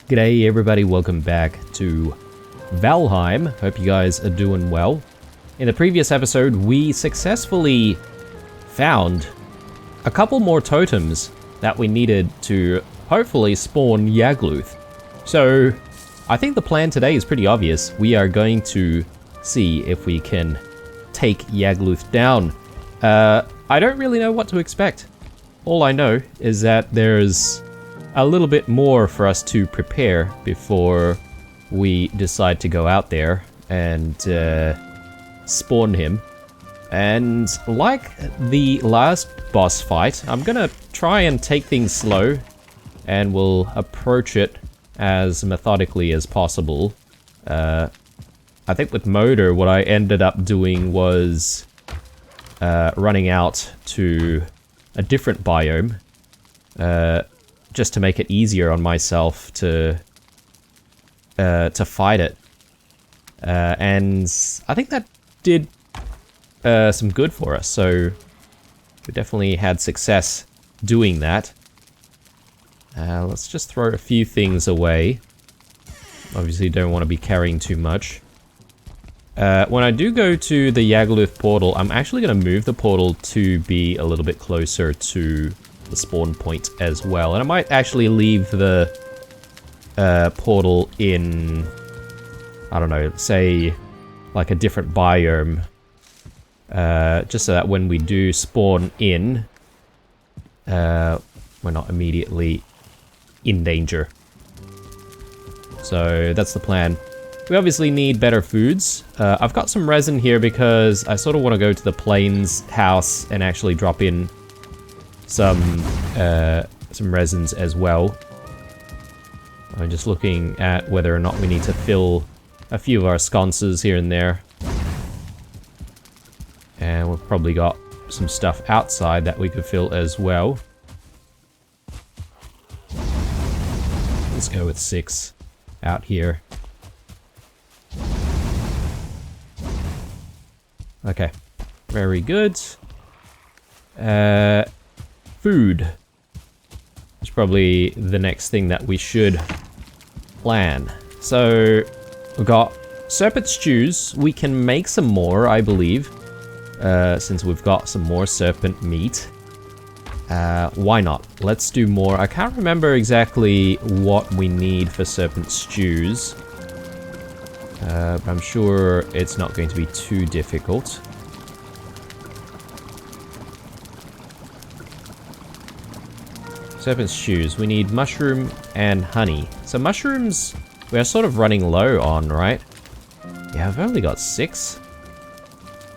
G'day everybody, welcome back to Valheim. Hope you guys are doing well. In the previous episode, we successfully found a couple more totems that we needed to hopefully spawn Yagluth. So, I think the plan today is pretty obvious. We are going to see if we can take Yagluth down. I don't really know what to expect. All I know is that there's a little bit more for us to prepare before we decide to go out there and spawn him. And like the last boss fight, I'm gonna try and take things slow and we'll approach it as methodically as possible. I think with Motor, what I ended up doing was running out to a different biome. Just to make it easier on myself to fight it. And I think that did some good for us, so we definitely had success doing that. Let's just throw a few things away. Obviously don't want to be carrying too much. When I do go to the Yagluth portal, I'm actually going to move the portal to be a little bit closer to the spawn point as well, and I might actually leave the portal in, I don't know, say like a different biome, just so that when we do spawn in, we're not immediately in danger. So that's the plan. We obviously need better foods. I've got some resin here because I sort of want to go to the plains house and actually drop in some resins as well. I'm just looking at whether or not we need to fill a few of our sconces here and there. And we've probably got some stuff outside that we could fill as well. Let's go with 6 out here. Okay, very good. Food is probably the next thing that we should plan. So, we've got serpent stews. We can make some more, I believe, since we've got some more serpent meat. Why not? Let's do more. I can't remember exactly what we need for serpent stews. But I'm sure it's not going to be too difficult. Serpent stews. We need mushroom and honey. So mushrooms, we are sort of running low on, right? Yeah, I've only got 6.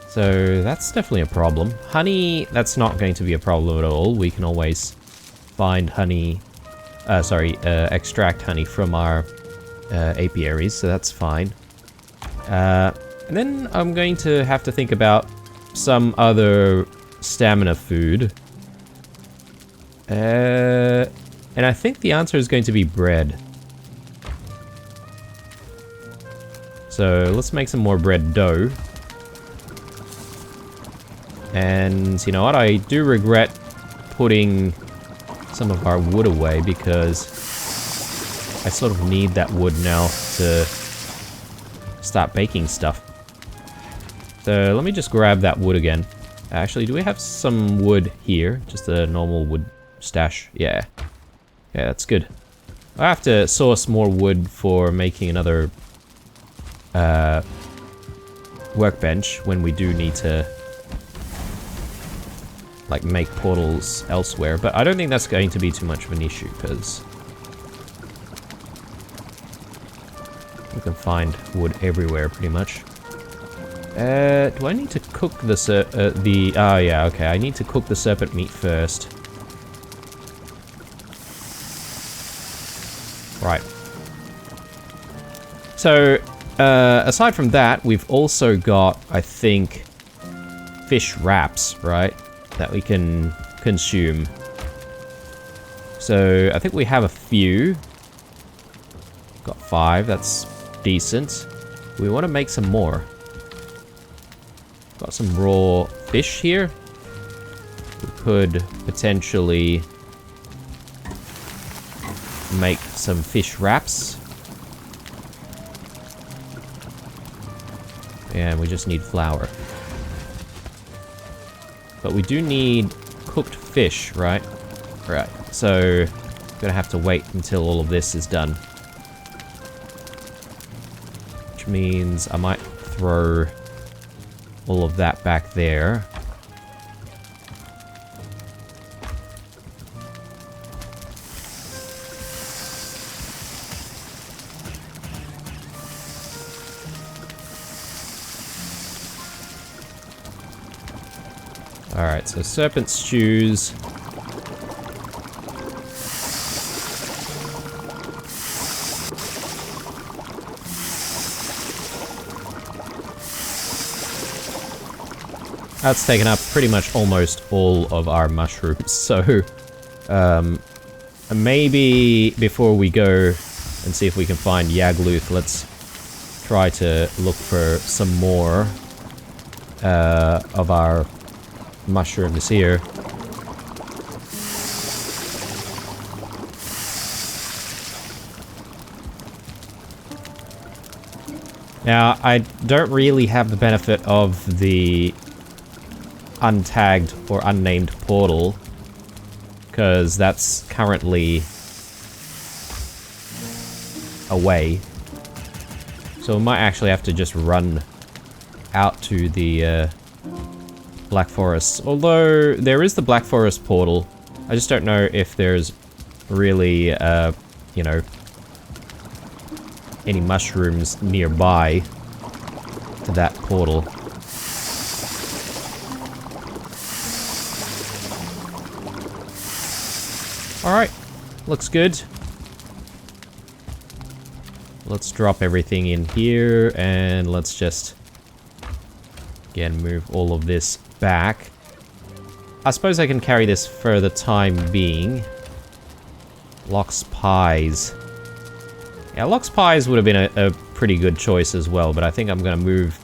So that's definitely a problem. Honey, that's not going to be a problem at all. We can always find honey, extract honey from our apiaries, so that's fine. And then I'm going to have to think about some other stamina food. And I think the answer is going to be bread. So let's make some more bread dough. And you know what? I do regret putting some of our wood away because I sort of need that wood now to start baking stuff. So let me just grab that wood again. Actually, do we have some wood here? Just a normal wood stash. Yeah, that's good. I have to source more wood for making another workbench when we do need to like make portals elsewhere, but I don't think that's going to be too much of an issue because we can find wood everywhere pretty much. Do I need to cook the oh yeah, okay, I need to cook the serpent meat first. Right. So, aside from that, we've also got, I think, fish wraps, right? That we can consume. So, I think we have a few. Got 5, that's decent. We want to make some more. Got some raw fish here. We could potentially make some fish wraps. And we just need flour. But we do need cooked fish, right? Right, so I'm gonna have to wait until all of this is done. Which means I might throw all of that back there. Alright, so serpent stews. That's taken up pretty much almost all of our mushrooms, so maybe before we go and see if we can find Yagluth, let's try to look for some more of our mushrooms here. Now, I don't really have the benefit of the untagged or unnamed portal, because that's currently away. So we might actually have to just run out to the Black Forest. Although there is the Black Forest portal, I just don't know if there's really, you know, any mushrooms nearby to that portal. Alright, looks good. Let's drop everything in here, and let's just, again, move all of this back. I suppose I can carry this for the time being. Lox Pies. Yeah, Lox Pies would have been a pretty good choice as well, but I think I'm gonna move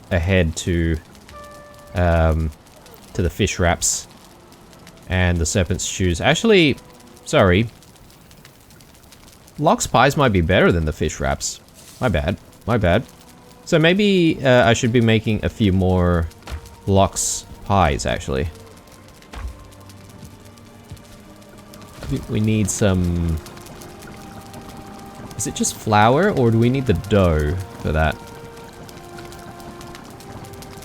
ahead to the fish wraps and the serpent stews. Actually, sorry. Lox Pies might be better than the fish wraps. My bad. My bad. So maybe I should be making a few more Lox Pies, actually. I think we need some... Is it just flour, or do we need the dough for that?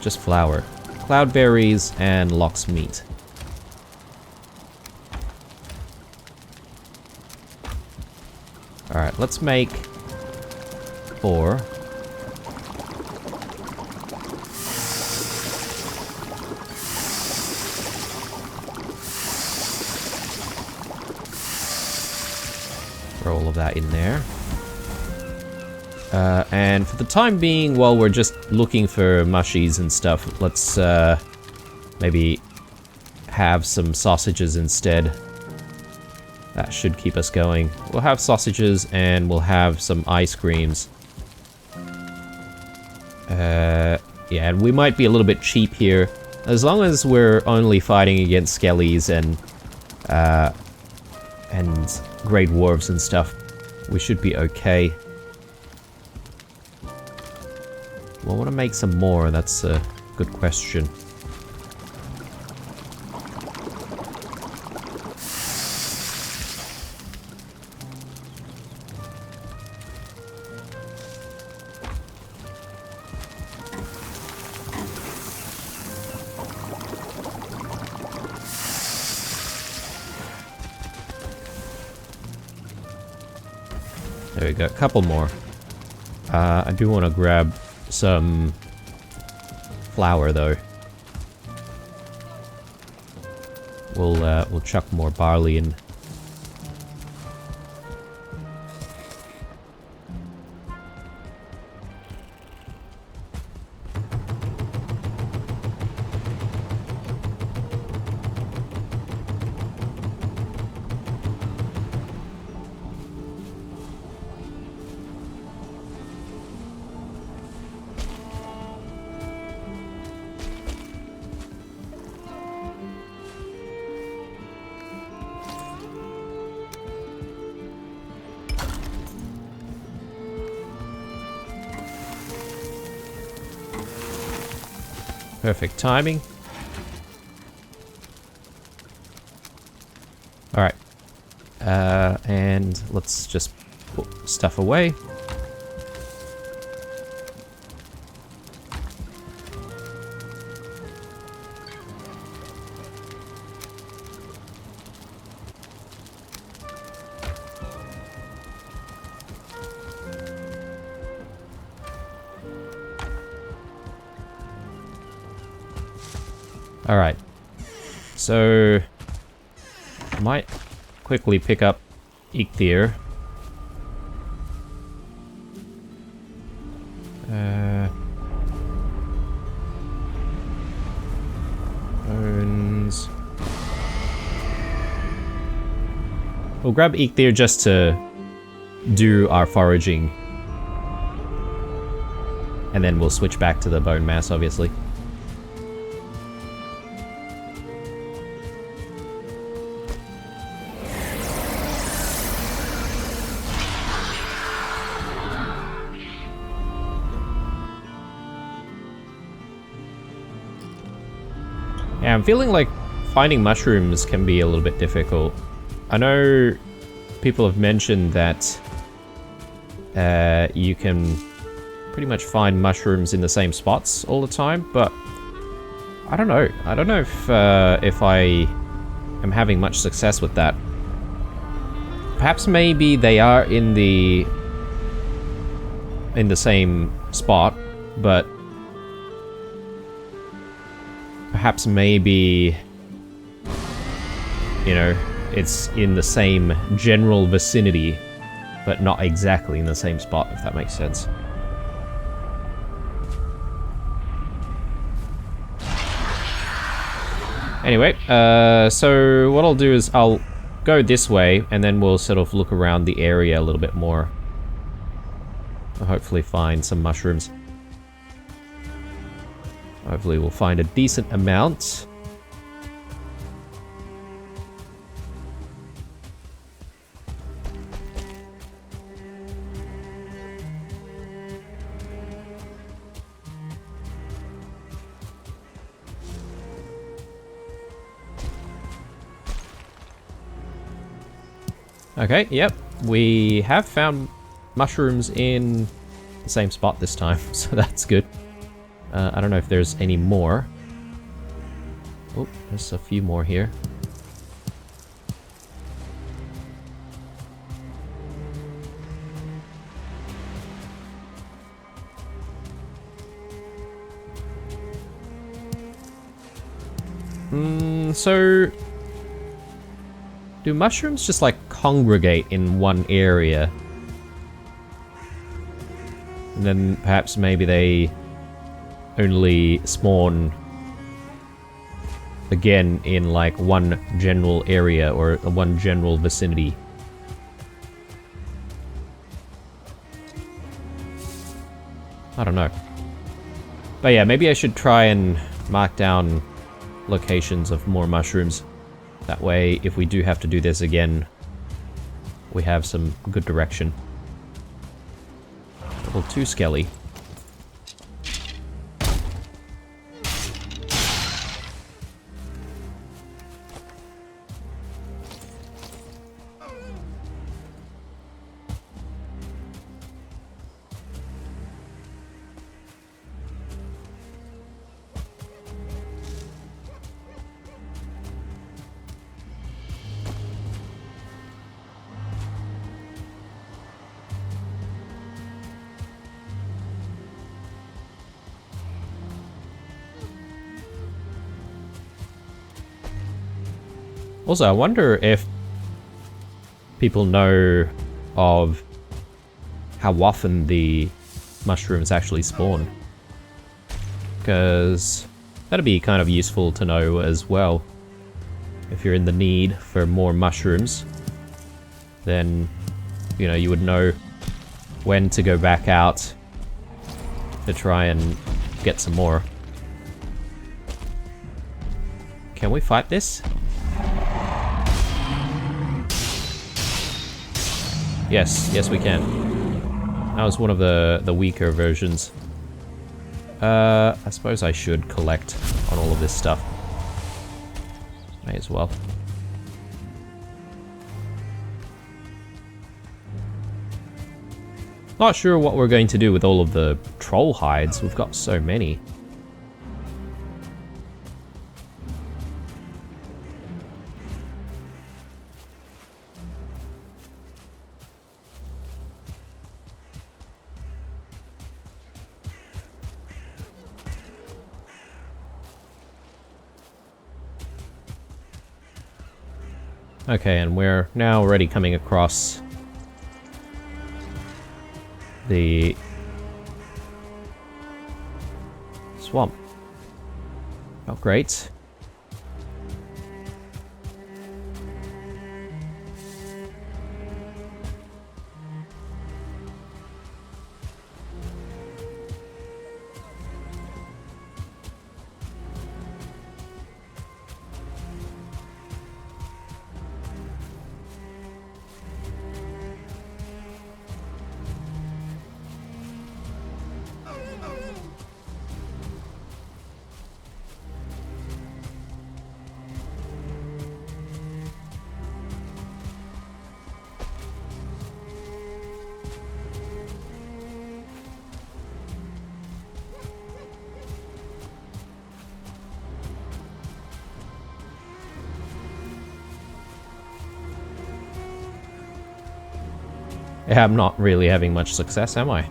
Just flour. Cloudberries and lox meat. Alright, let's make 4. Throw all of that in there. And for the time being, while we're just looking for mushies and stuff, let's maybe have some sausages instead. That should keep us going. We'll have sausages and we'll have some ice creams. Yeah, and we might be a little bit cheap here. As long as we're only fighting against skellies and great dwarves and stuff, we should be okay. Well, I want to make some more, that's a good question. There we go, a couple more. I do want to grab some flour though. We'll chuck more barley in. Perfect timing. Alright. And let's just put stuff away. Alright, so I might quickly pick up Eikthyr. Bones. We'll grab Eikthyr just to do our foraging. And then we'll switch back to the bone mass, obviously. Yeah, I'm feeling like finding mushrooms can be a little bit difficult. I know people have mentioned that you can pretty much find mushrooms in the same spots all the time, but I don't know. I don't know if I am having much success with that. Perhaps maybe they are in the same spot, but perhaps maybe, you know, it's in the same general vicinity, but not exactly in the same spot, if that makes sense. Anyway, so what I'll do is I'll go this way, and then we'll sort of look around the area a little bit more. I'll hopefully find some mushrooms. Hopefully we'll find a decent amount. Okay, yep. We have found mushrooms in the same spot this time, so that's good. I don't know if there's any more. Oh, there's a few more here. So do mushrooms just like congregate in one area? And then perhaps maybe they only spawn again in like one general area or one general vicinity. I don't know. But yeah, maybe I should try and mark down locations of more mushrooms. That way, if we do have to do this again, we have some good direction. Level 2 Skelly. Also, I wonder if people know of how often the mushrooms actually spawn. Because that'd be kind of useful to know as well. If you're in the need for more mushrooms, then, you know, you would know when to go back out to try and get some more. Can we fight this? Yes, yes we can. That was one of the weaker versions. I suppose I should collect on all of this stuff. May as well. Not sure what we're going to do with all of the troll hides. We've got so many. Okay, and we're now already coming across the swamp. Oh, great. Yeah, I'm not really having much success, am I?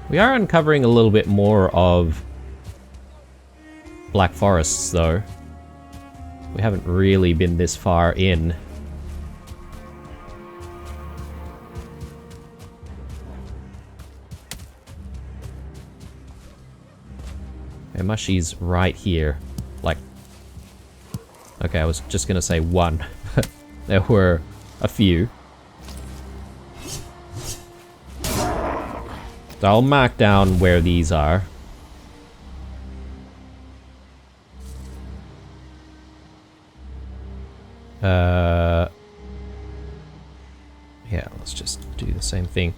We are uncovering a little bit more of black forests, though. We haven't really been this far in. And Mushy's right here. Like... Okay, I was just gonna say one. There were a few. So I'll mark down where these are. Yeah, let's just do the same thing.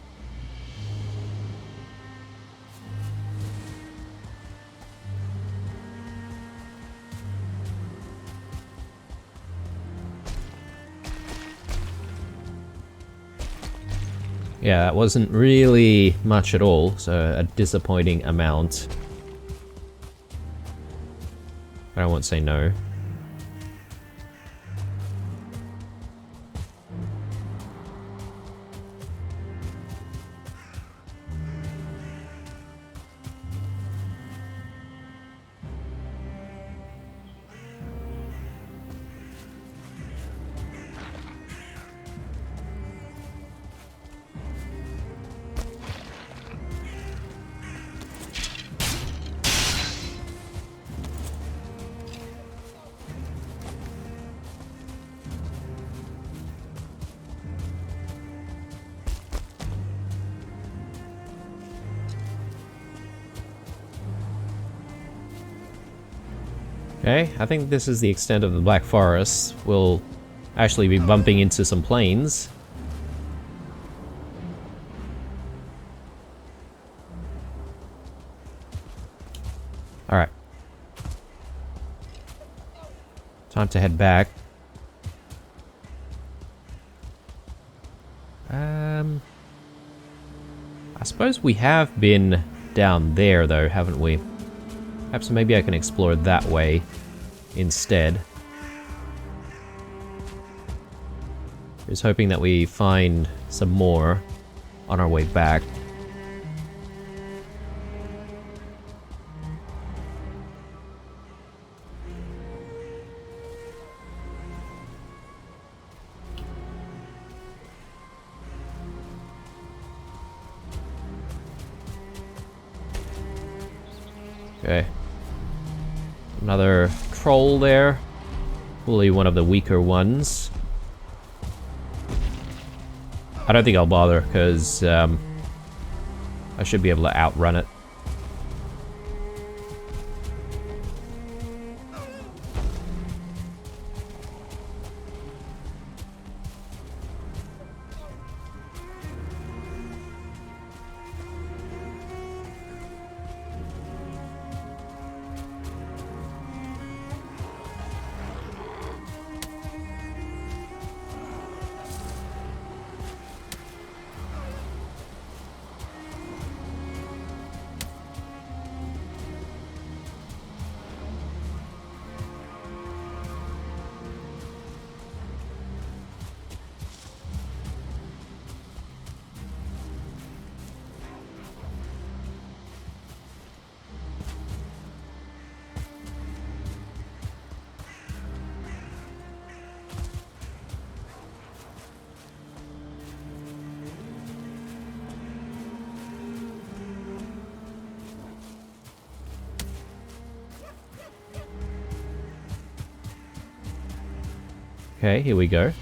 Yeah, that wasn't really much at all, so a disappointing amount. But I won't say no. Okay, I think this is the extent of the Black Forest. We'll actually be bumping into some plains. Alright. Time to head back. I suppose we have been down there though, haven't we? Perhaps maybe I can explore that way instead. Just hoping that we find some more on our way back. Okay. Another troll there. Probably one of the weaker ones. I don't think I'll bother, because I should be able to outrun it. Okay, here we go.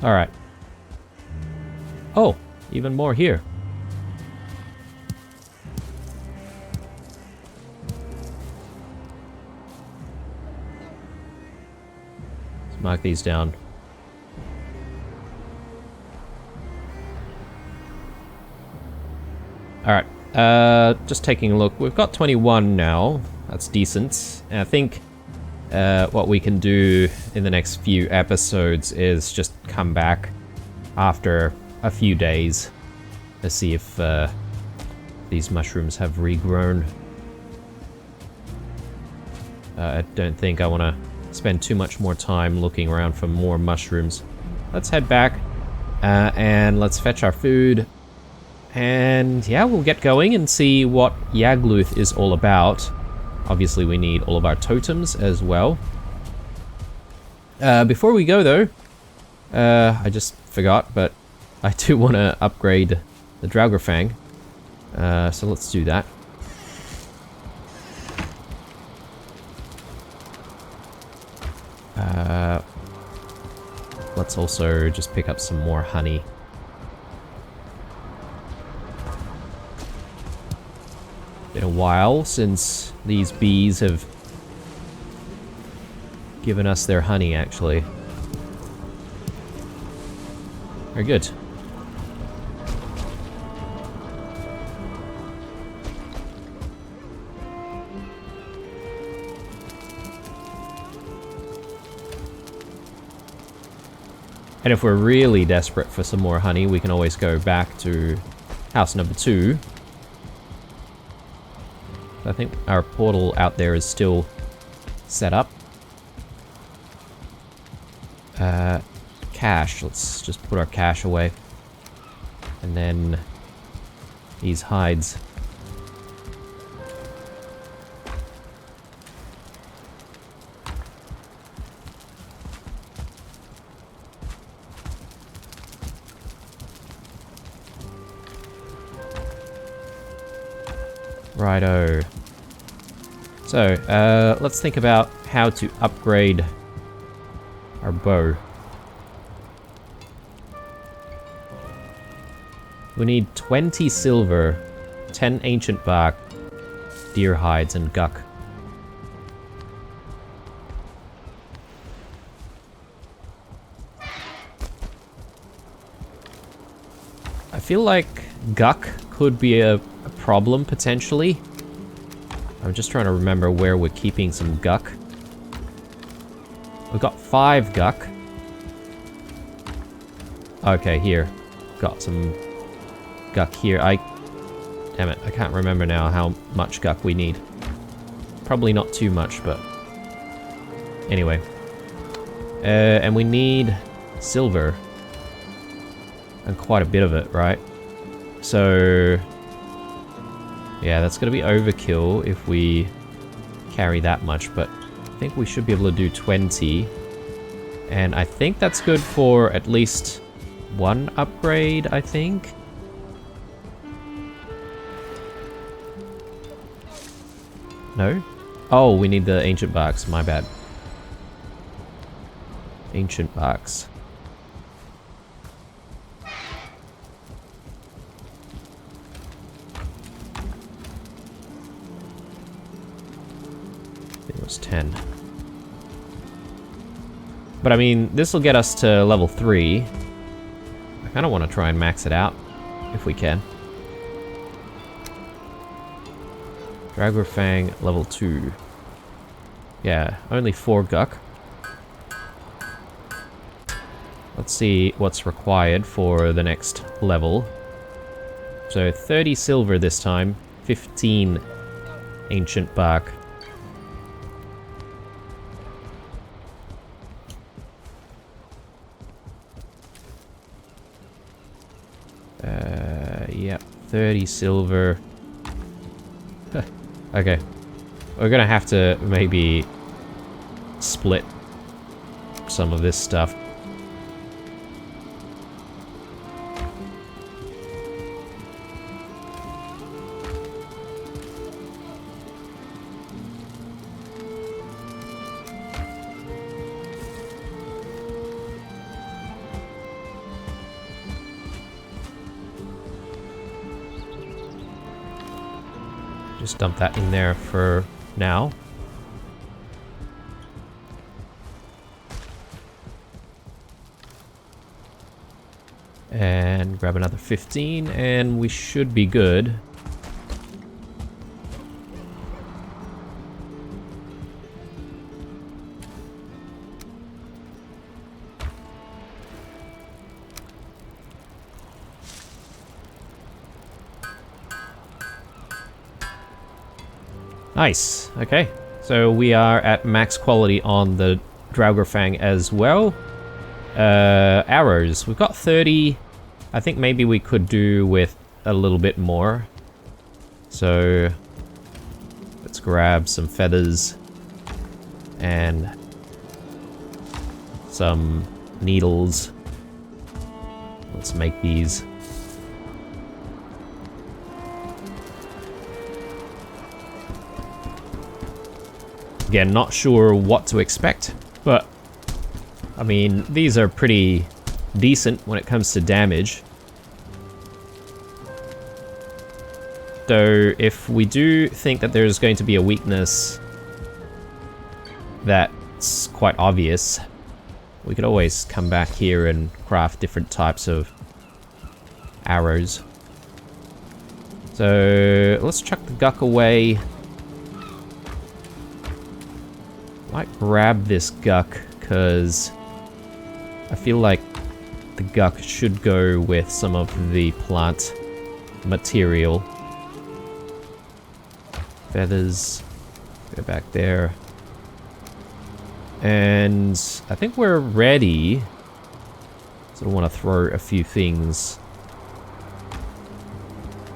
Alright. Oh, even more here. Let's mark these down. Alright, just taking a look. We've got 21 now. That's decent. And I think what we can do in the next few episodes is just come back after a few days to see if these mushrooms have regrown. I don't think I want to spend too much more time looking around for more mushrooms. Let's head back and let's fetch our food. And yeah, we'll get going and see what Yagluth is all about. Obviously, we need all of our totems as well. Before we go, though, I just forgot, but I do want to upgrade the Fang. So let's do that. Let's also just pick up some more honey. Been a while since these bees have given us their honey, actually. Very good. And if we're really desperate for some more honey, we can always go back to house number 2. I think our portal out there is still set up. Cache. Let's just put our cache away. And then these hides. Righto. So, let's think about how to upgrade our bow. We need 20 silver, 10 ancient bark, deer hides, and guck. I feel like guck could be a problem, potentially. I'm just trying to remember where we're keeping some guck. We've got 5 guck. Okay, here. Got some guck here. Damn it, I can't remember now how much guck we need. Probably not too much, but... Anyway. And we need silver. And quite a bit of it, right? So... Yeah, that's gonna be overkill if we carry that much, but I think we should be able to do 20. And I think that's good for at least 1 upgrade, I think. No? Oh, we need the ancient barks, my bad. Ancient barks. It was 10. But I mean, this will get us to level 3. I kind of want to try and max it out, if we can. Fang, level 2. Yeah, only 4 guck. Let's see what's required for the next level. So 30 silver this time, 15 ancient bark. Yep, 30 silver. Okay. We're gonna have to maybe split some of this stuff. Just dump that in there for now. And grab another 15, and we should be good. Nice. Okay. So we are at max quality on the Fang as well. Arrows. We've got 30. I think maybe we could do with a little bit more. So let's grab some feathers and some needles. Let's make these. Again, not sure what to expect, but I mean, these are pretty decent when it comes to damage. Though, if we do think that there's going to be a weakness that's quite obvious, we could always come back here and craft different types of arrows. So, let's chuck the guck away. Might grab this guck, because I feel like the guck should go with some of the plant material. Feathers, go back there. And I think we're ready. So I want to throw a few things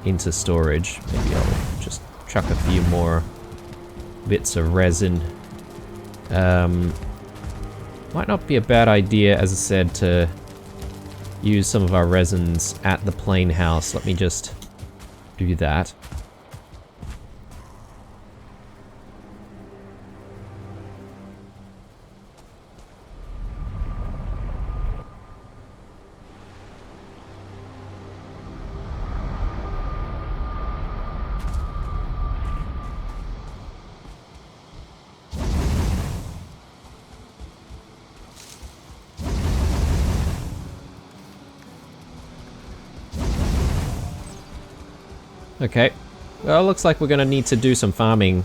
into storage. Maybe I'll just chuck a few more bits of resin. Might not be a bad idea, as I said, to use some of our resins at the plain house. Let me just do that. Okay, well, looks like we're gonna need to do some farming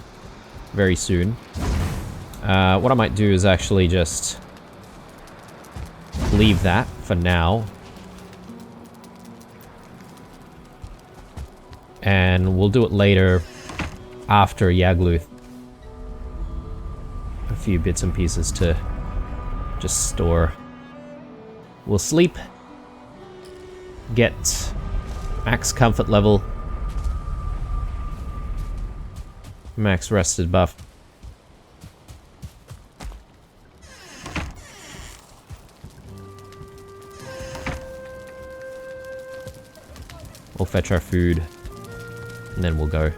very soon. What I might do is actually just leave that for now. And we'll do it later after Yagluth. A few bits and pieces to just store. We'll sleep, get max comfort level, max rested buff. We'll fetch our food, and then we'll go.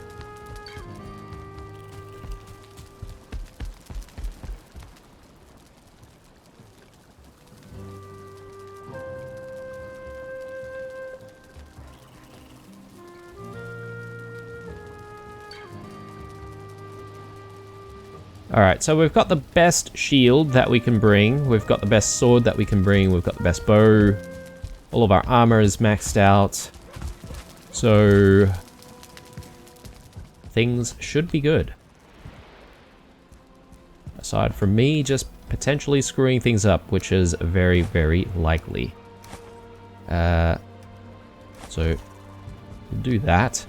Alright, so we've got the best shield that we can bring, we've got the best sword that we can bring, we've got the best bow, all of our armor is maxed out, so things should be good. Aside from me just potentially screwing things up, which is very, very likely. So we'll do that.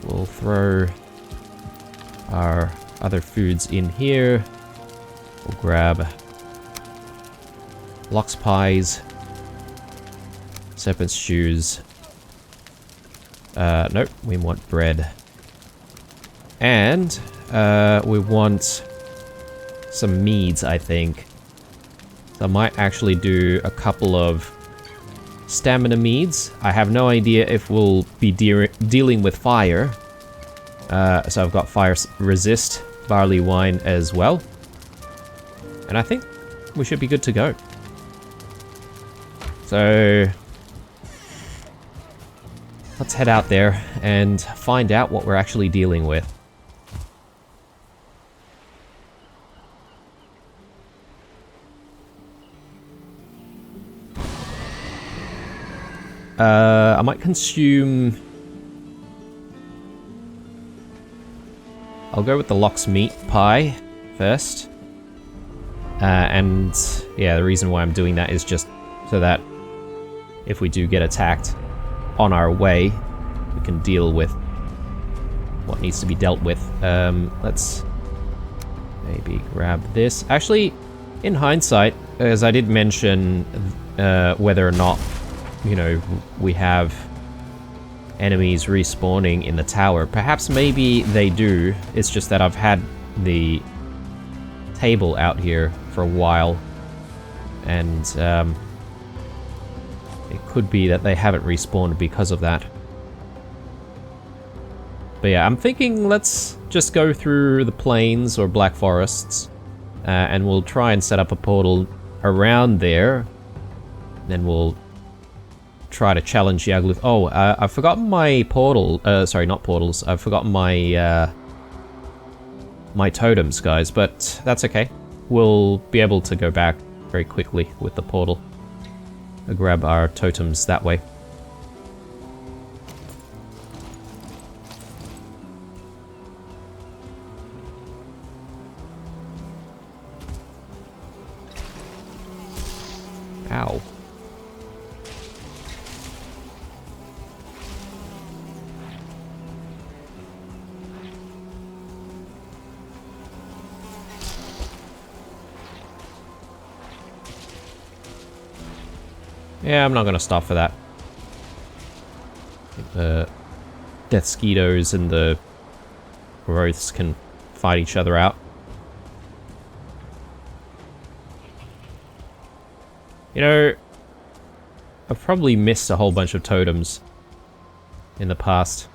We'll throw our other foods in here. We'll grab lox pies, serpent stews, Nope, we want bread. And, we want some meads, I think. So I might actually do a couple of stamina meads. I have no idea if we'll be dealing with fire. So I've got fire resist barley wine as well. And I think we should be good to go. So let's head out there and find out what we're actually dealing with. I might consume... I'll go with the lox meat pie first. And yeah, the reason why I'm doing that is just so that if we do get attacked on our way, we can deal with what needs to be dealt with. Let's maybe grab this. Actually, in hindsight, as I did mention whether or not, you know, we have enemies respawning in the tower. Perhaps maybe they do. It's just that I've had the table out here for a while, and it could be that they haven't respawned because of that. But yeah, I'm thinking let's just go through the plains or black forests, and we'll try and set up a portal around there. Then we'll try to challenge Yagluth. Oh, I've forgotten my portal. Sorry, not portals. I've forgotten my my totems, guys. But that's okay. We'll be able to go back very quickly with the portal. I'll grab our totems that way. Ow. Yeah, I'm not gonna stop for that. The death skeetos and the growths can fight each other out. You know, I've probably missed a whole bunch of totems in the past.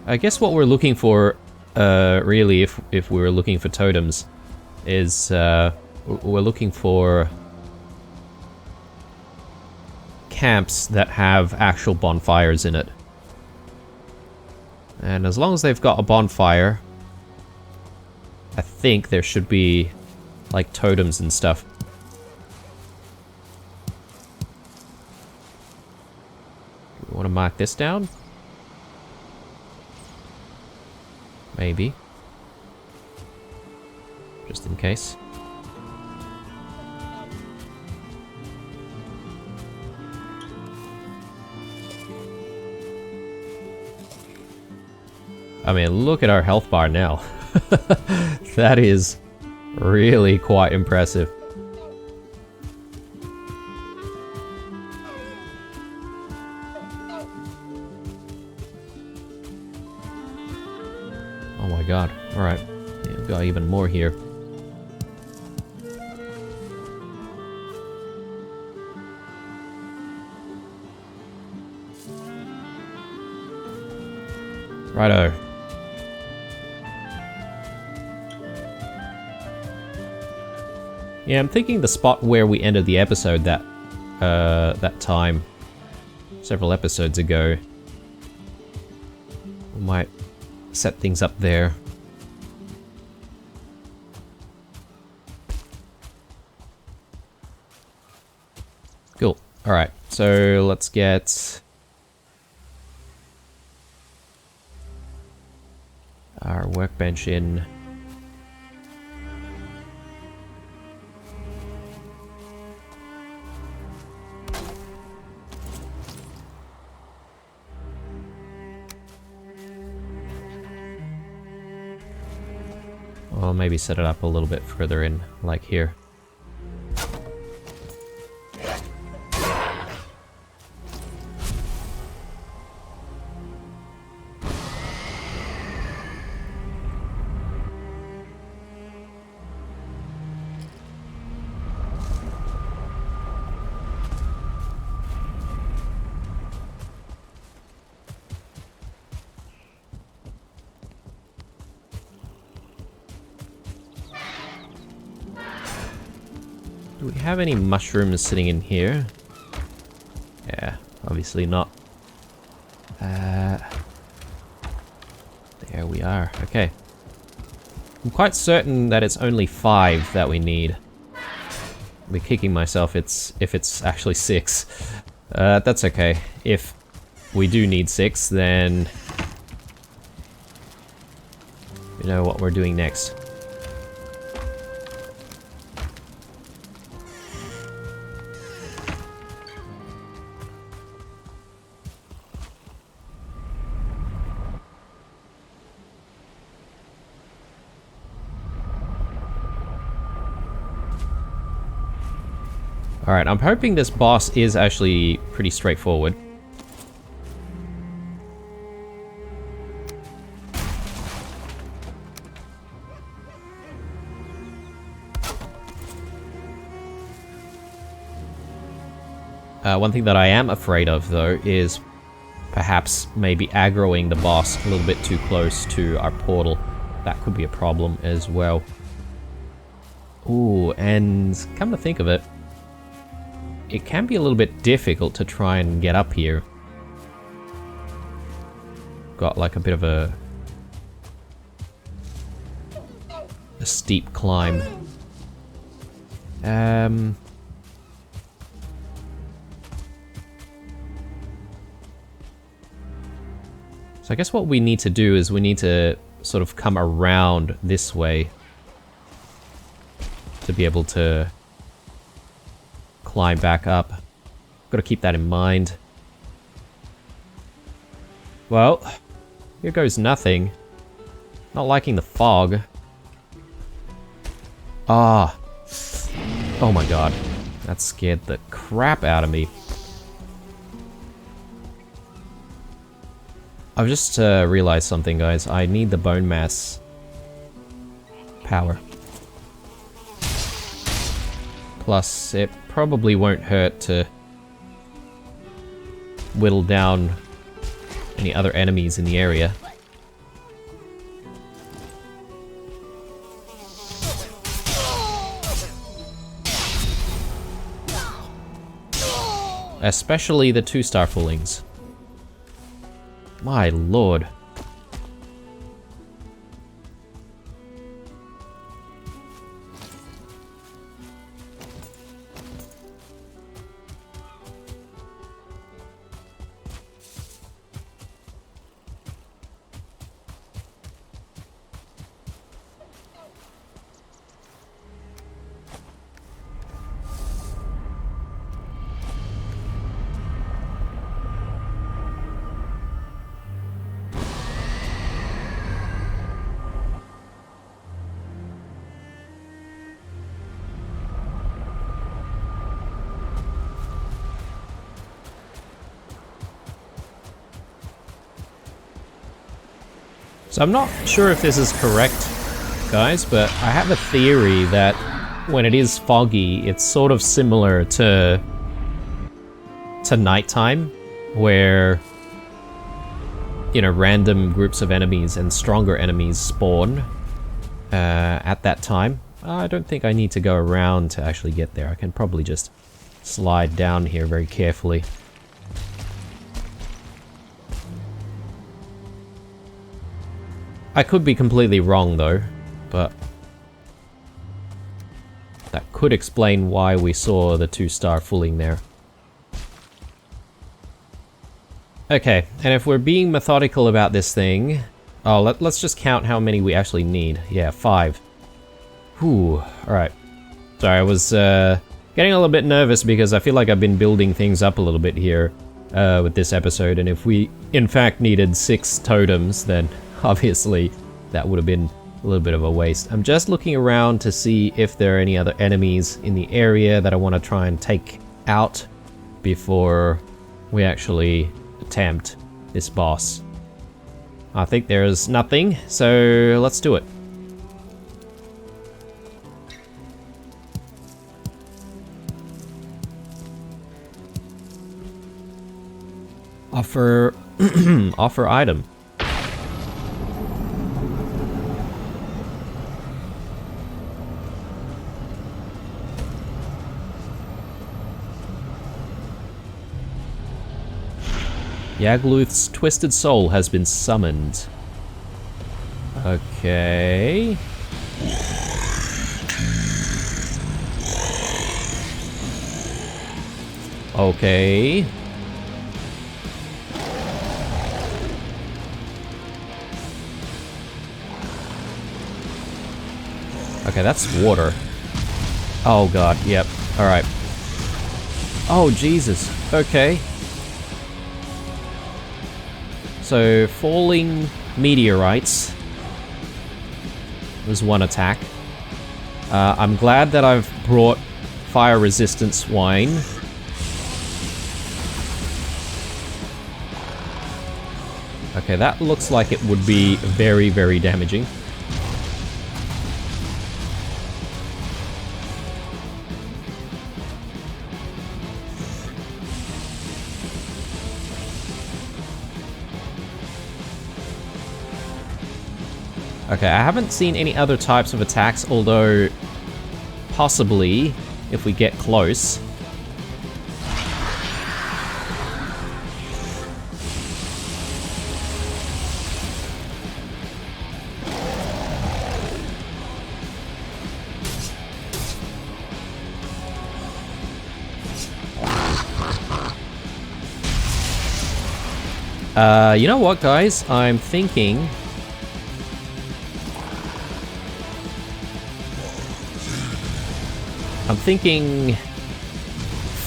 I guess what we're looking for, really, if we were looking for totems, is we're looking for camps that have actual bonfires in it. And as long as they've got a bonfire, I think there should be like totems and stuff. Do we want to mark this down? Maybe. Just in case. I mean, look at our health bar now. That is really quite impressive. Oh my god. Alright. Yeah, we've got even more here. Righto. Yeah, I'm thinking the spot where we ended the episode that time, several episodes ago, we might set things up there. Cool. Alright, so let's get our workbench in. Or maybe set it up a little bit further in, like here. Do we have any mushrooms sitting in here? Yeah, obviously not. There we are. Okay. I'm quite certain that it's only 5 that we need. I'll be kicking myself if it's actually 6. That's okay. If we do need 6, then you know what we're doing next. Alright, I'm hoping this boss is actually pretty straightforward. One thing that I am afraid of, though, is perhaps maybe aggroing the boss a little bit too close to our portal. That could be a problem as well. Ooh, and come to think of it, it can be a little bit difficult to try and get up here. Got like a bit of a steep climb. So I guess what we need to do is we need to sort of come around this way to be able to climb back up. Got to keep that in mind. Well, here goes nothing. Not liking the fog. Ah. Oh my god. That scared the crap out of me. I've just realized something, guys. I need the bone mass power. Plus, it probably won't hurt to whittle down any other enemies in the area. Especially the 2-star fullings. My lord. So I'm not sure if this is correct, guys, but I have a theory that when it is foggy, it's sort of similar to nighttime, where, you know, random groups of enemies and stronger enemies spawn at that time. I don't think I need to go around to actually get there. I can probably just slide down here very carefully. I could be completely wrong though, but that could explain why we saw the 2-star fulling there. Okay, and if we're being methodical about this thing... Oh, let's just count how many we actually need. Yeah, 5. Whew, alright. Sorry, I was getting a little bit nervous because I feel like I've been building things up a little bit here with this episode, and if we in fact needed 6 totems, then obviously that would have been a little bit of a waste. I'm just looking around to see if there are any other enemies in the area that I want to try and take out before we actually attempt this boss. I think there's nothing, so let's do it. Offer offer item. Yagluth's twisted soul has been summoned. Okay. Okay. Okay, that's water. Oh god, yep. Alright. Oh, Jesus. Okay. So, falling meteorites was one attack. I'm glad that I've brought fire resistance wine. Okay, that looks like it would be very, very damaging. Okay, I haven't seen any other types of attacks, although possibly if we get close. You know what, guys? I'm thinking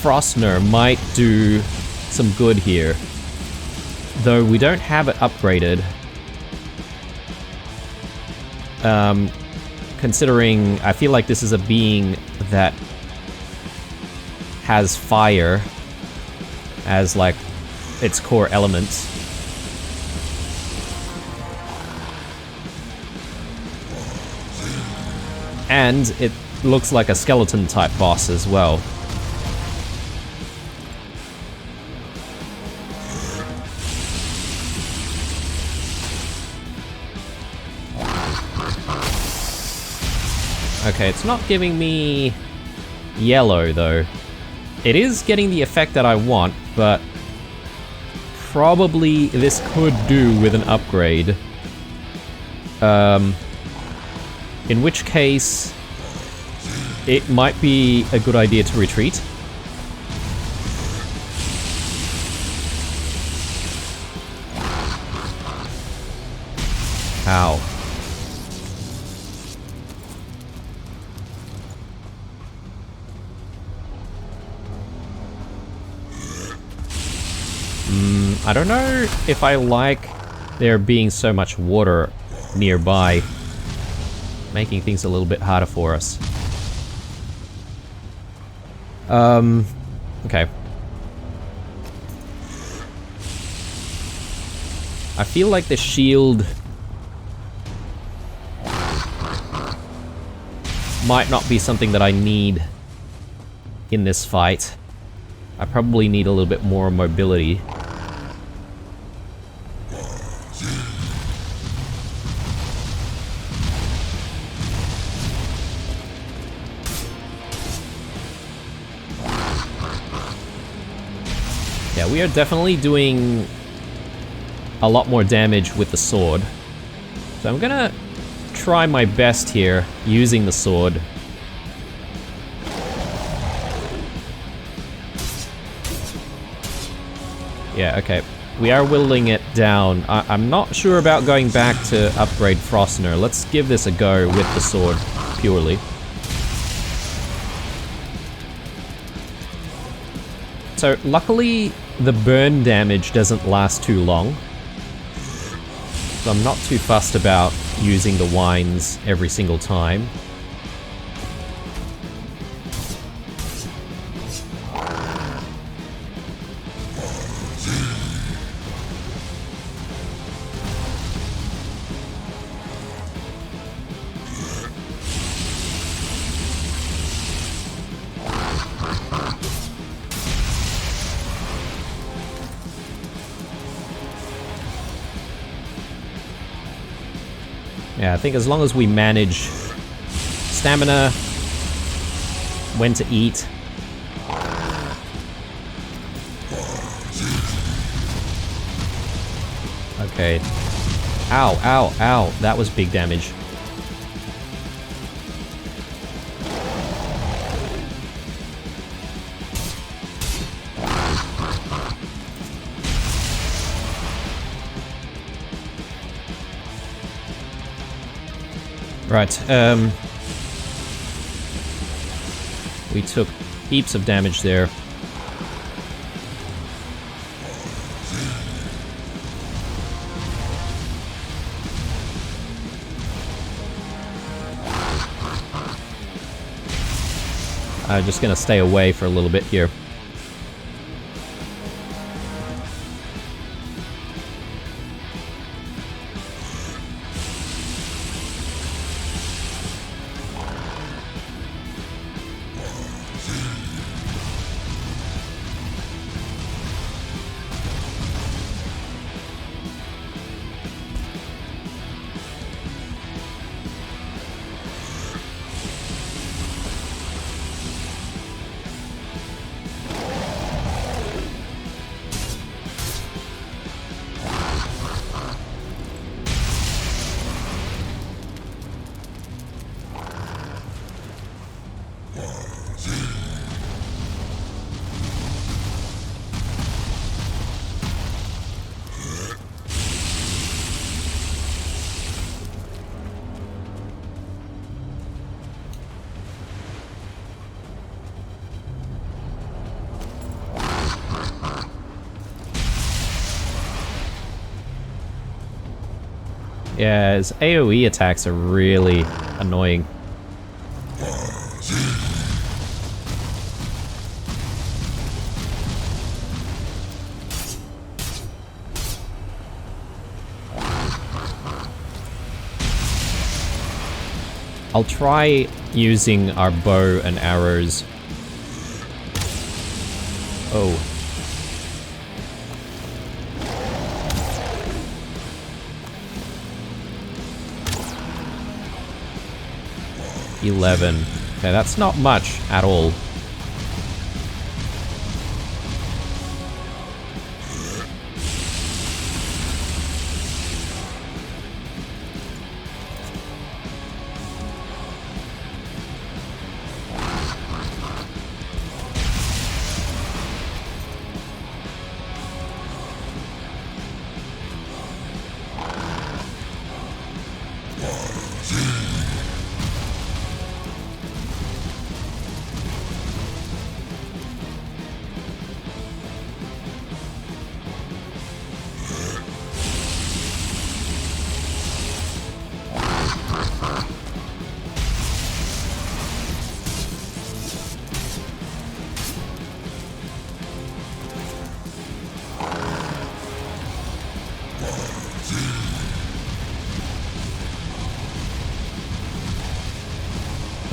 Frostner might do some good here. Though we don't have it upgraded. Considering I feel like this is a being that has fire as like its core element. And it looks like a skeleton type boss as well. Okay, it's not giving me yellow though. It is getting the effect that I want, but probably this could do with an upgrade. In which case, it might be a good idea to retreat. Ow. I don't know if I like there being so much water nearby, making things a little bit harder for us. Okay. I feel like the shield might not be something that I need in this fight. I probably need a little bit more mobility. Yeah, we are definitely doing a lot more damage with the sword. So I'm gonna try my best here using the sword. Yeah, okay. We are whittling it down. I'm not sure about going back to upgrade Frostner. Let's give this a go with the sword, purely. So, luckily, the burn damage doesn't last too long. So I'm not too fussed about using the wines every single time. Yeah, I think as long as we manage stamina, when to eat. Okay. Ow, ow, ow. That was big damage. Right, we took heaps of damage there. I'm just gonna stay away for a little bit here. Yeah, his AoE attacks are really annoying. I'll try using our bow and arrows. Oh. $11. Okay, that's not much at all.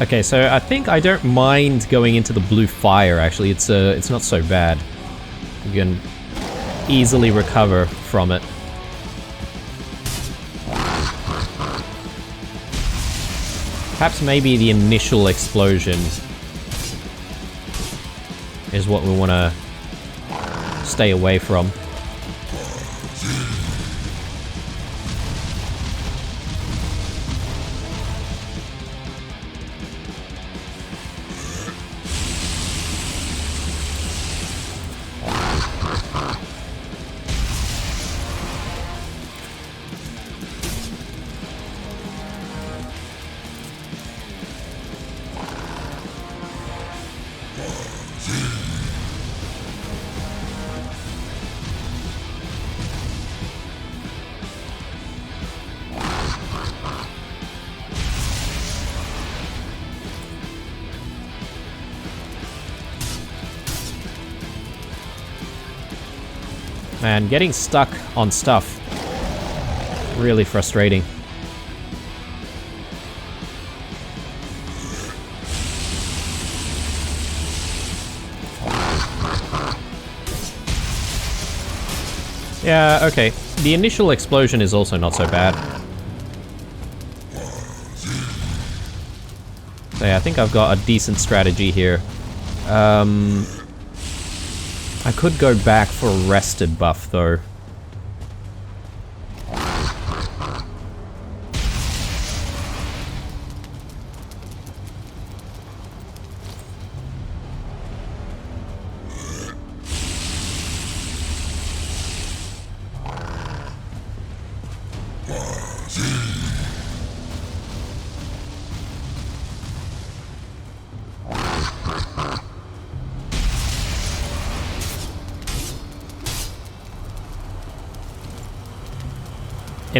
Okay, so I think I don't mind going into the blue fire, actually. It's not so bad. You can easily recover from it. Perhaps maybe the initial explosion is what we want to stay away from. Man, getting stuck on stuff, really frustrating. Yeah, okay. The initial explosion is also not so bad. So yeah, I think I've got a decent strategy here. I could go back for a rested buff, though.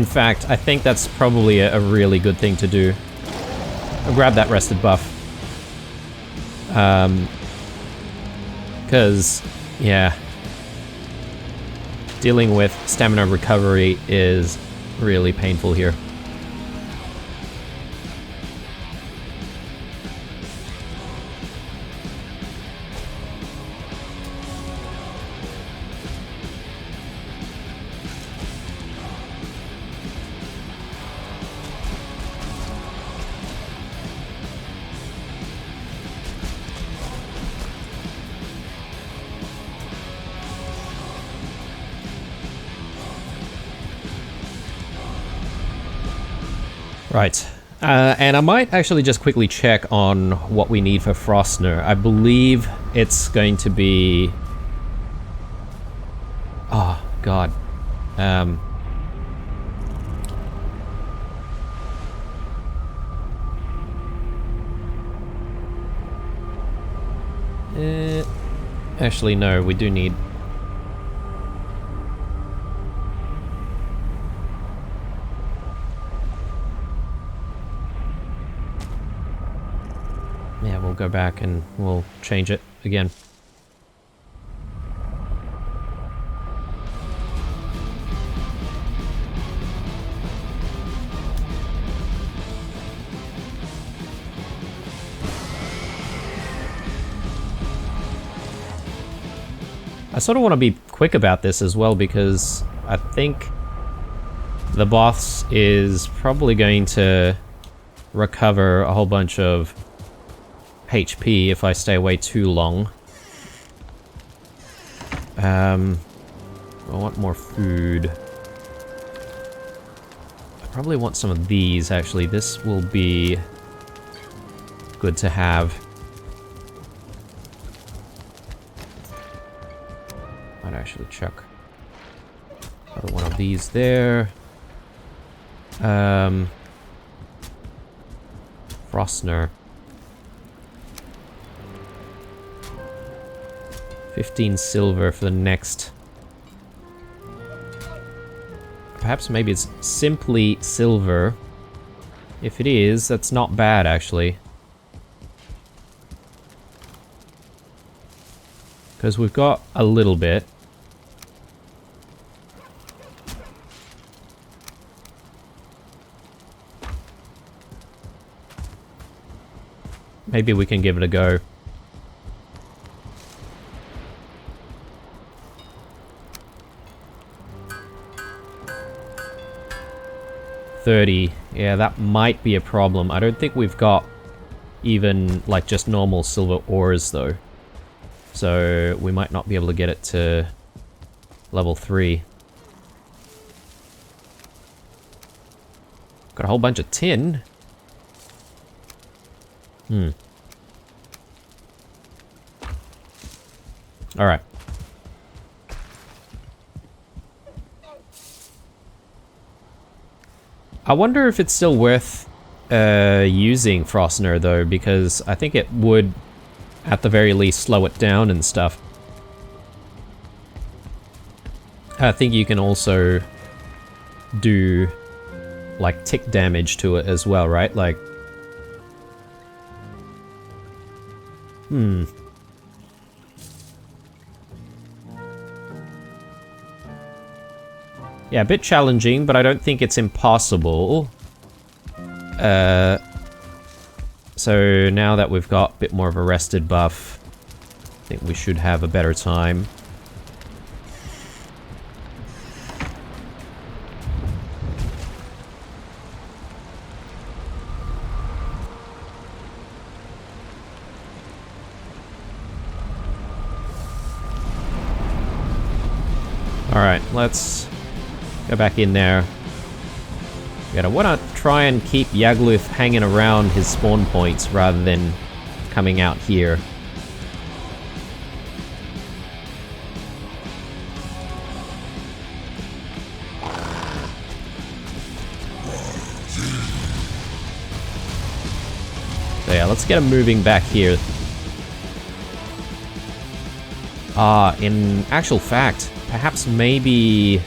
In fact, I think that's probably a really good thing to do. I'll grab that rested buff. Because, yeah, dealing with stamina recovery is really painful here. Right, and I might actually just quickly check on what we need for Frostner. I believe it's going to be... Oh, God. Actually, no, we do need... Yeah, we'll go back and we'll change it again. I sort of want to be quick about this as well because I think the boss is probably going to recover a whole bunch of HP if I stay away too long. I want more food. I probably want some of these, actually. This will be good to have. Might actually chuck another one of these there. Frostner. 15 silver for the next. Perhaps maybe it's simply silver. If it is, that's not bad, actually. Because we've got a little bit. Maybe we can give it a go. $30. Yeah, that might be a problem. I don't think we've got even, like, just normal silver ores, though. So, we might not be able to get it to level 3. Got a whole bunch of tin. Alright. I wonder if it's still worth using Frostner, though, because I think it would, at the very least, slow it down and stuff. I think you can also do, like, tick damage to it as well, right? Like... Yeah, a bit challenging, but I don't think it's impossible. So now that we've got a bit more of a rested buff, I think we should have a better time. Alright, let's go back in there. I want to try and keep Yagluth hanging around his spawn points rather than coming out here. So yeah, let's get him moving back here. In actual fact, perhaps maybe...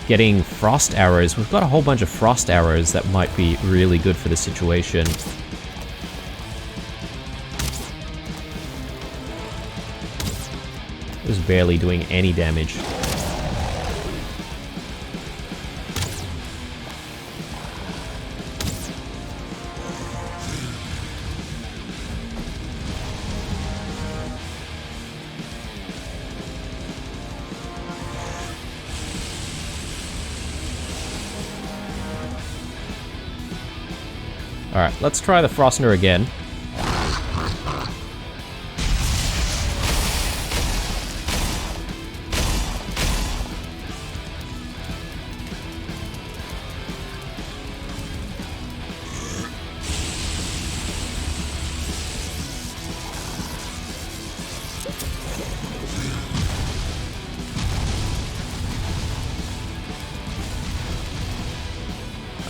getting frost arrows. We've got a whole bunch of frost arrows that might be really good for the situation. It was barely doing any damage. Alright, let's try the Frostner again.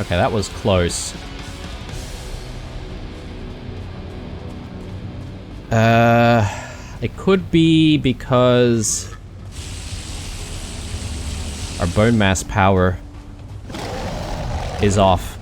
Okay, that was close. It could be because our bone mass power is off.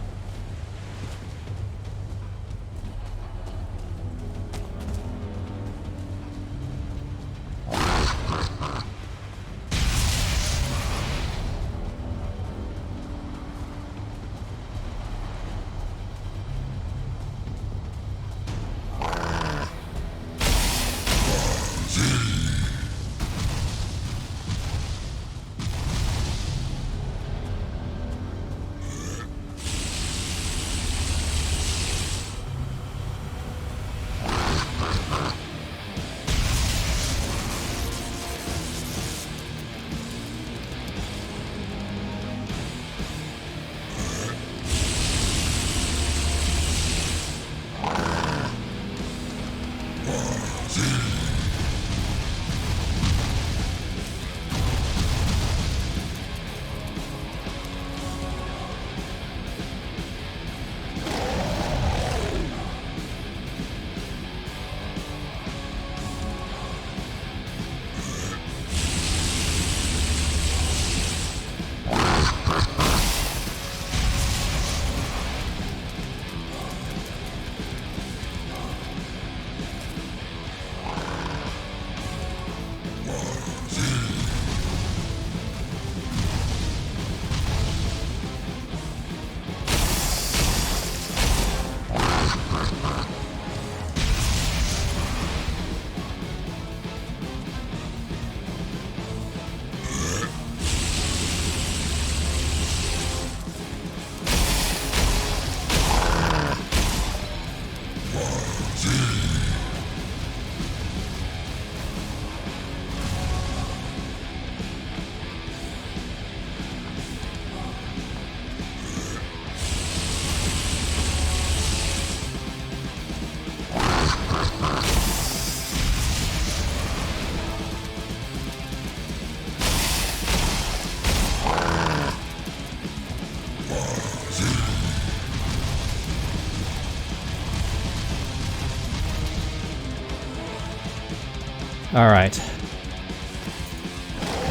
Alright.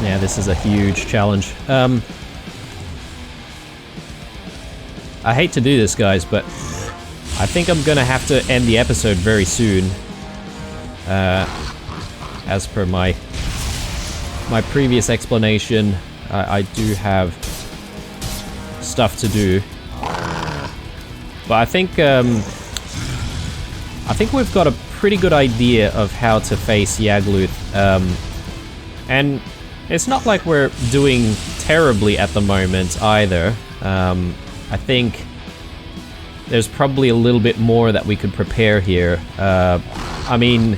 Yeah, this is a huge challenge. I hate to do this, guys, but I think I'm gonna have to end the episode very soon. As per my previous explanation, I do have stuff to do. But I think we've got a pretty good idea of how to face Yagluth, and it's not like we're doing terribly at the moment either. I think there's probably a little bit more that we could prepare here. I mean,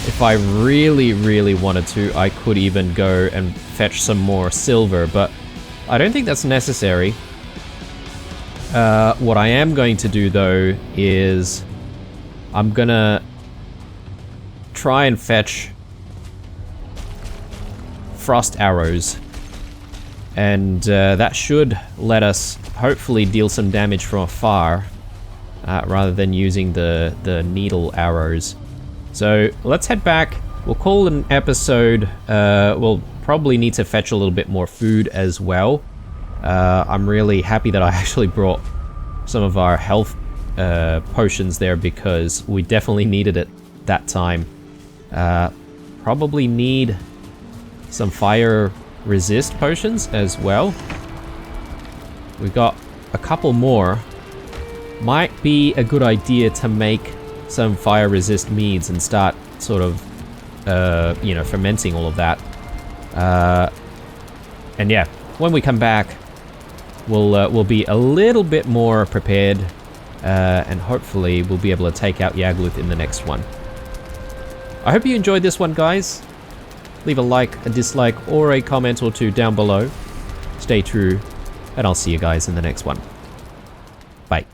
if I really wanted to, I could even go and fetch some more silver, but I don't think that's necessary. What I am going to do though is I'm gonna try and fetch frost arrows, and that should let us hopefully deal some damage from afar, rather than using the needle arrows. So let's head back. We'll call it an episode. We'll probably need to fetch a little bit more food as well. I'm really happy that I actually brought some of our health potions there, because we definitely needed it that time. Probably need some fire resist potions as well. We've got a couple more. Might be a good idea to make some fire resist meads and start sort of, you know, fermenting all of that. And yeah, when we come back, we'll be a little bit more prepared, and hopefully we'll be able to take out Yagluth in the next one. I hope you enjoyed this one, guys. Leave a like, a dislike, or a comment or two down below. Stay true, and I'll see you guys in the next one. Bye.